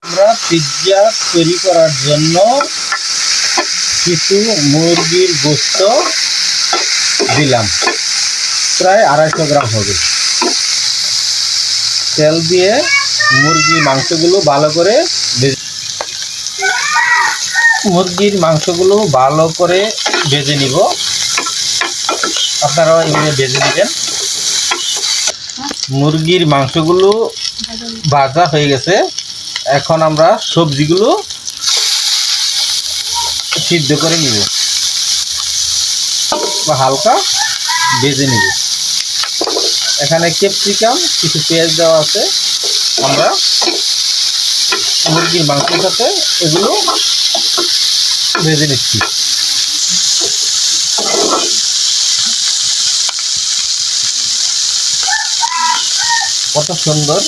আমরা পিৎজা তৈরি করার জন্য কিছু মুরগির গোশত দিলাম, প্রায় 250 গ্রাম হবে। তেল দিয়ে মুরগির মাংসগুলো ভালো করে ভেজে নিব। আপনারাও এইভাবে ভেজে নেবেন। মুরগির মাংসগুলো ভাজা হয়ে গেছে। এখন আমরা সবজিগুলো সিদ্ধ করে নিব বা হালকা ভেজে নিব। এখানে ক্যাপসিকাম, কিছু পেঁয়াজ দেওয়া আছে। আমরা মুরগির মাংসের সাথে এগুলো ভেজে নিচ্ছি। কত সুন্দর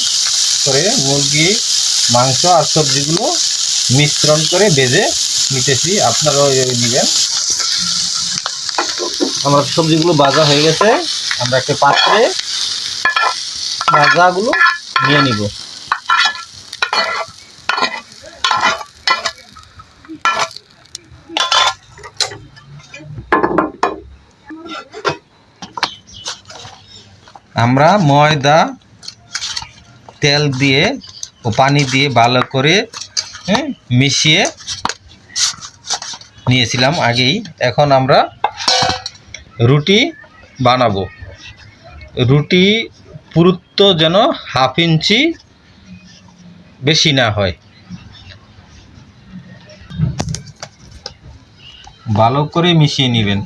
করে মুরগি মাংস আর সবজিগুলো মিশ্রণ করে ভেজে নিতেছি। আপনারাও এইভাবে নেবেন। আমার সবজিগুলো ভাজা হয়ে গেছে। আমরা একটা পাত্রে ভাজাগুলো নিয়ে নিব। আমরা ময়দা, তেল দিয়ে ও পানি দিয়ে ভালো করে মিশিয়ে নিয়েছিলাম আগেই। এখন আমরা রুটি বানাবো। রুটি পুরুত্ব যেন 1/2 ইঞ্চি বেশি না হয়। ভালো করে মিশিয়ে নেবেন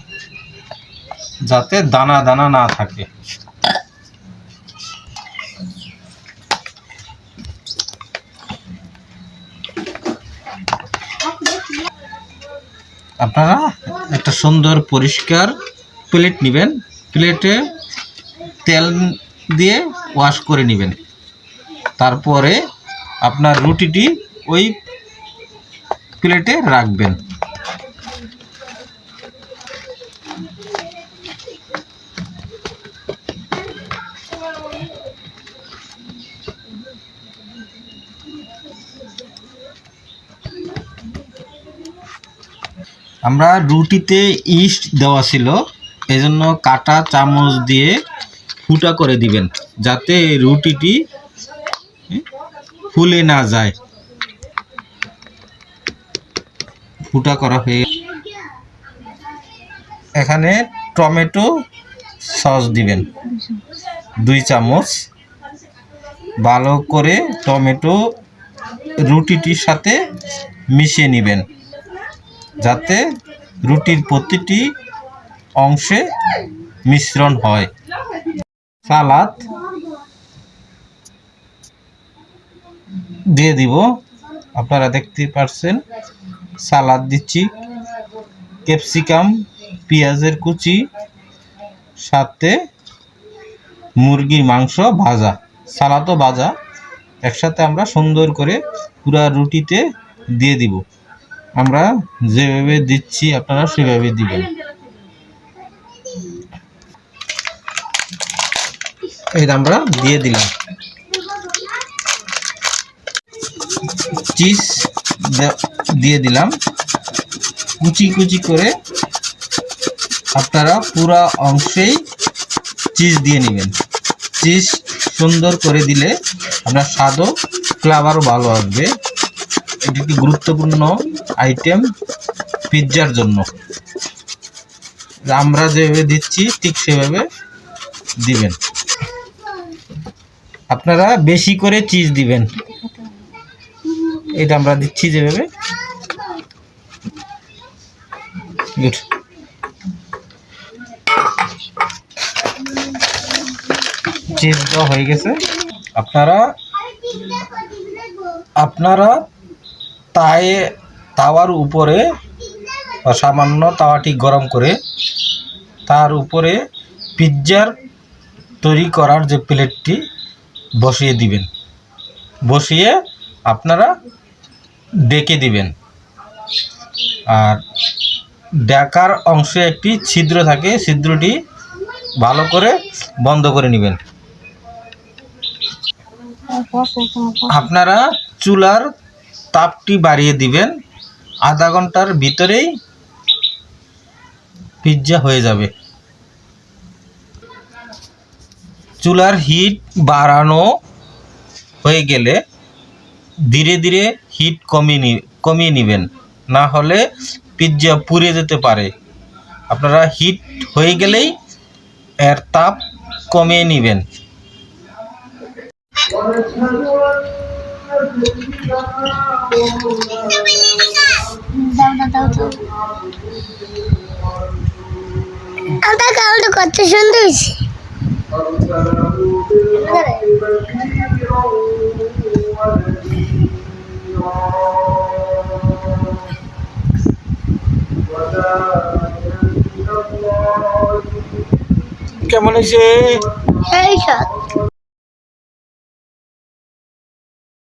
যাতে দানা দানা না থাকে। আপনারা একটা সুন্দর পরিষ্কার প্লেট নেবেন। প্লেটে তেল দিয়ে ওয়াশ করে নেবেন। তারপরে আপনার রুটিটি ওই প্লেটে রাখবেন। আমরা রুটিতে ইস্ট দেওয়া ছিল, এজন্য কাটা চামচ দিয়ে ফুটা করে দিবেন যাতে রুটিটি ফুলে না যায়। ফুটা করা হয়ে এখানে টমেটো সস দিবেন 2 চামচ। ভালো করে টমেটো রুটিটির সাথে মিশিয়ে নেবেন যাতে রুটির প্রতিটি অংশে মিশ্রণ হয়। সালাদ দিয়ে দিব। আপনারা দেখতে পাচ্ছেন সালাদ দিচ্ছি। ক্যাপসিকাম, পেঁয়াজের কুচি, সাথে মুরগির মাংস ভাজা, সালাদও ভাজা একসাথে আমরা সুন্দর করে পুরা রুটিতে দিয়ে দিব। আমরা যেভাবে দিচ্ছি আপনারা সেভাবে দিবেন। এই আমরা দিয়ে দিলাম। চিজ দিয়ে দিলাম কুচি কুচি করে। আপনারা পুরা অংশেই চিজ দিয়ে নেবেন। চিজ সুন্দর করে দিলে আপনার স্বাদও ফ্লেভারও ভালো আসবে। এটি একটি গুরুত্বপূর্ণ আইটেম পিৎজার জন্য। আমরা যেভাবে দিচ্ছি ঠিক সেভাবে দিবেন। আপনারা বেশি করে চিজ দিবেন। এটা আমরা দিচ্ছি যেভাবে। গুড। চিজ দেওয়া হয়ে গেছে। আপনারা তাওয়ার উপরে সামান্য তাওয়াটি গরম করে তার উপরে পিৎজার তৈরি করার যে প্লেটটি বসিয়ে দিবেন। বসিয়ে আপনারা ডেকে দিবেন। আর ঢাকার অংশে একটি ছিদ্র থাকে, ছিদ্রটি ভালো করে বন্ধ করে নেবেন। আপনারা চুলার তাপটি বাড়িয়ে দিবেন। আধা ঘন্টার ভিতরেই পিৎজা হয়ে যাবে। চুলার হিট বাড়ানো হয়ে গেলে ধীরে ধীরে হিট কমিয়ে নেবেন, না হলে পিৎজা পুড়ে যেতে পারে। আপনারা হিট হয়ে গেলেই এর তাপ কমিয়ে নেবেন। কত সুন্দর হয়েছে। কেমন হয়েছে? এই সব